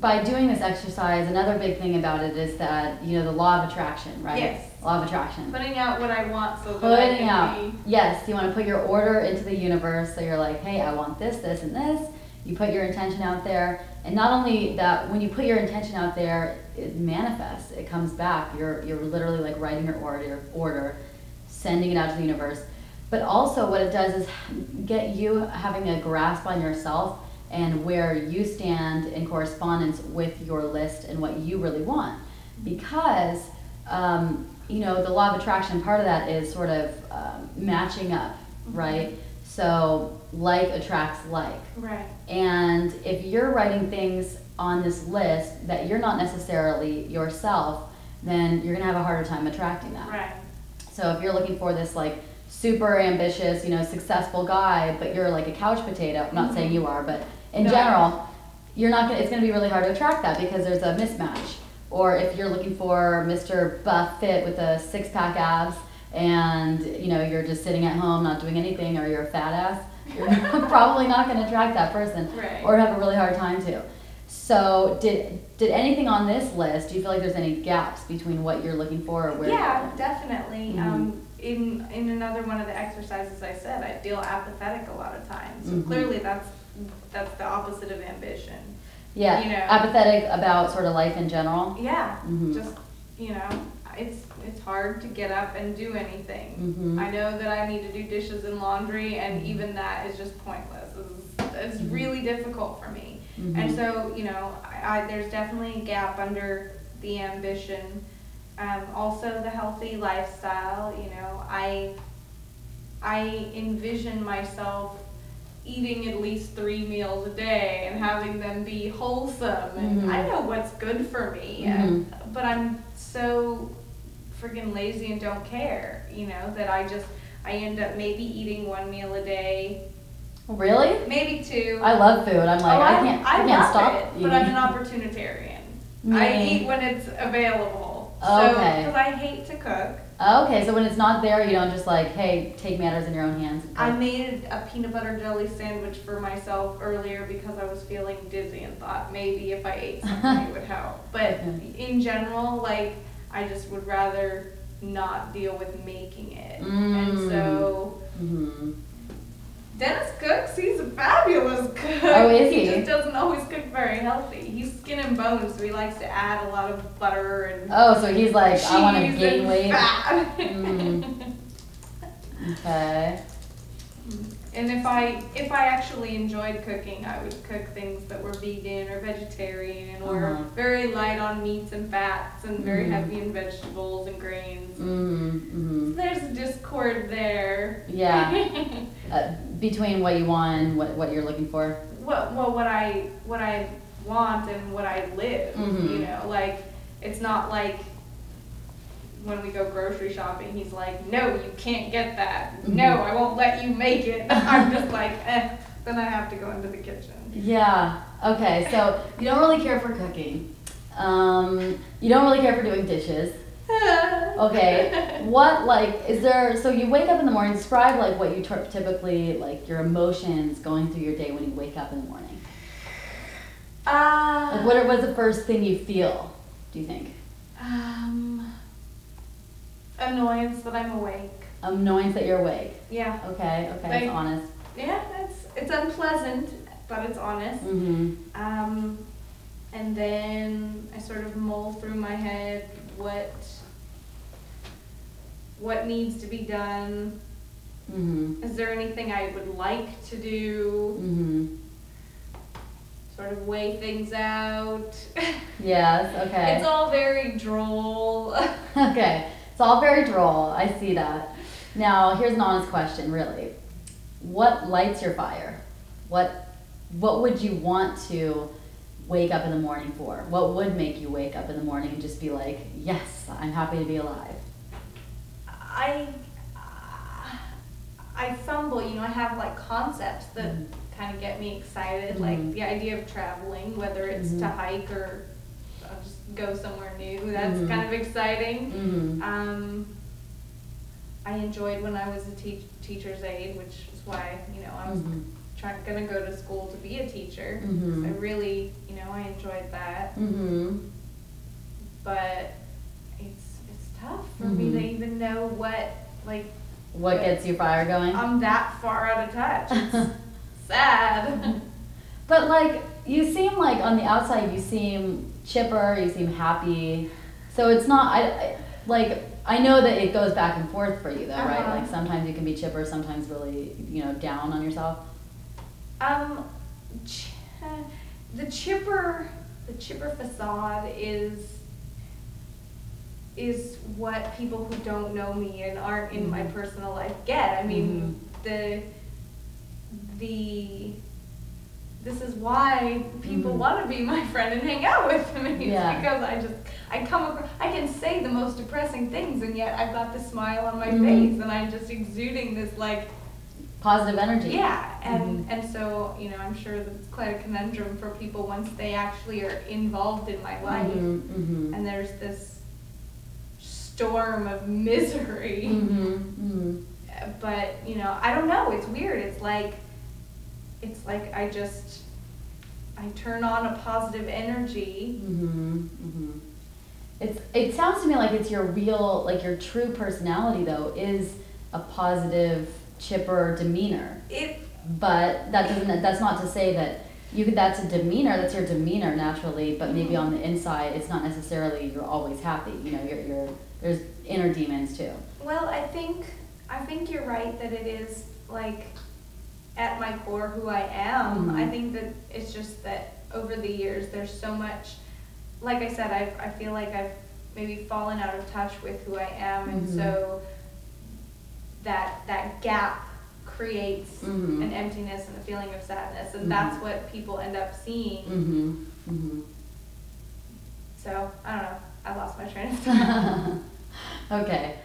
by doing this exercise, another big thing about it is that, you know, the law of attraction, right? Yes. Law of attraction. Putting out what I want so that I can be. Yes, you want to put your order into the universe. So you're like, hey, I want this, this, and this. You put your intention out there. And not only that, when you put your intention out there, it manifests. It comes back. You're literally like writing your order, sending it out to the universe. But also what it does is get you having a grasp on yourself and where you stand in correspondence with your list and what you really want. Because, you know, the law of attraction, part of that is sort of matching up, right? So like attracts like. Right. And if you're writing things on this list that you're not necessarily yourself, then you're gonna have a harder time attracting that. Right. So if you're looking for this like super ambitious, you know, successful guy, but you're like a couch potato, I'm not saying you are, but in general, you're not gonna, it's gonna be really hard to attract that because there's a mismatch. Or if you're looking for Mr. Buff Fit with a six-pack abs and, you know, you're just sitting at home not doing anything, or you're a fat ass, you're probably not gonna attract that person, right. or have a really hard time to. So did anything on this list, do you feel like there's any gaps between what you're looking for or where Yeah, you're definitely. In another one of the exercises I said, I feel apathetic a lot of times. So clearly that's the opposite of ambition. Yeah, you know, apathetic about sort of life in general. Yeah, just, you know, it's hard to get up and do anything. I know that I need to do dishes and laundry, and even that is just pointless. It's really difficult for me. And so, you know, there's definitely a gap under the ambition. Also the healthy lifestyle, you know, I envision myself eating at least 3 meals a day and having them be wholesome, and I know what's good for me, but I'm so freaking lazy and don't care, you know, that I end up maybe eating 1 meal a day. Really? Maybe 2. I love food. I'm like, I can't stop it, eating. but I'm an opportunitarian. I eat when it's available. Okay. Because I hate to cook. Okay, so when it's not there, you don't just like, hey, take matters in your own hands. I made a peanut butter jelly sandwich for myself earlier because I was feeling dizzy and thought maybe if I ate something it would help. But in general, like, I just would rather not deal with making it. And so Dennis cooks. He's a fabulous cook. Oh, is he? He just doesn't always cook very healthy. He's skin and bones, so he likes to add a lot of butter and oh, so he's like, cheese I want to gain weight. Fat. Okay. And if I actually enjoyed cooking, I would cook things that were vegan or vegetarian or very light on meats and fats and very heavy in vegetables and grains. So there's a discord there. Yeah. Between what you want and what you're looking for. Well, what I want and what I live. You know, like, it's not like when we go grocery shopping, he's like, no, you can't get that. No, I won't let you make it. I'm just like, then I have to go into the kitchen. Yeah. Okay, so you don't really care for cooking. You don't really care for doing dishes. Okay. What, like, is there, so you wake up in the morning, describe like what you typically, like your emotions going through your day when you wake up in the morning. Like what's the first thing you feel, do you think? Annoyance that I'm awake. Annoyance that you're awake. Yeah. Okay, Like, that's honest. Yeah, it's unpleasant, but it's honest. And then I sort of mull through my head what needs to be done. Is there anything I would like to do? Sort of weigh things out. Yes, okay. It's all very droll. Okay, it's all very droll. I see that. Now, here's an honest question, really. What lights your fire? What would you want to wake up in the morning for? What would make you wake up in the morning and just be like, yes, I'm happy to be alive? I fumble, you know, I have like concepts that kind of get me excited, like the idea of traveling, whether it's to hike or just go somewhere new. That's kind of exciting. I enjoyed when I was a teacher's aide, which is why, you know, I was gonna go to school to be a teacher. Mm-hmm. So I really, I enjoyed that. Mm-hmm. But it's tough for Mm-hmm. me to even know what gets your fire going? I'm that far out of touch. It's sad. But like, you seem like on the outside, you seem chipper, you seem happy. So it's not, I know that it goes back and forth for you though, right? Like sometimes you can be chipper, sometimes really, down on yourself. The chipper facade is what people who don't know me and aren't in my personal life get. I mean, this is why people want to be my friend and hang out with me. Yeah. It's because I can say the most depressing things, and yet I've got this smile on my face, and I'm just exuding this positive energy. Yeah, and so I'm sure that it's quite a conundrum for people once they actually are involved in my life, and there's this storm of misery. But I don't know. It's weird. It's like I turn on a positive energy. It sounds to me like it's your real, your true personality though is a positive, chipper demeanor. But that's not to say that that's a demeanor, that's your demeanor naturally, but maybe on the inside it's not necessarily you're always happy. There's inner demons too. Well, I think you're right that it is at my core who I am. I think that it's just that over the years there's so much, like I said, I feel like I've maybe fallen out of touch with who I am, and so that gap creates an emptiness and a feeling of sadness, and that's what people end up seeing. So I don't know, I lost my train of thought. Okay.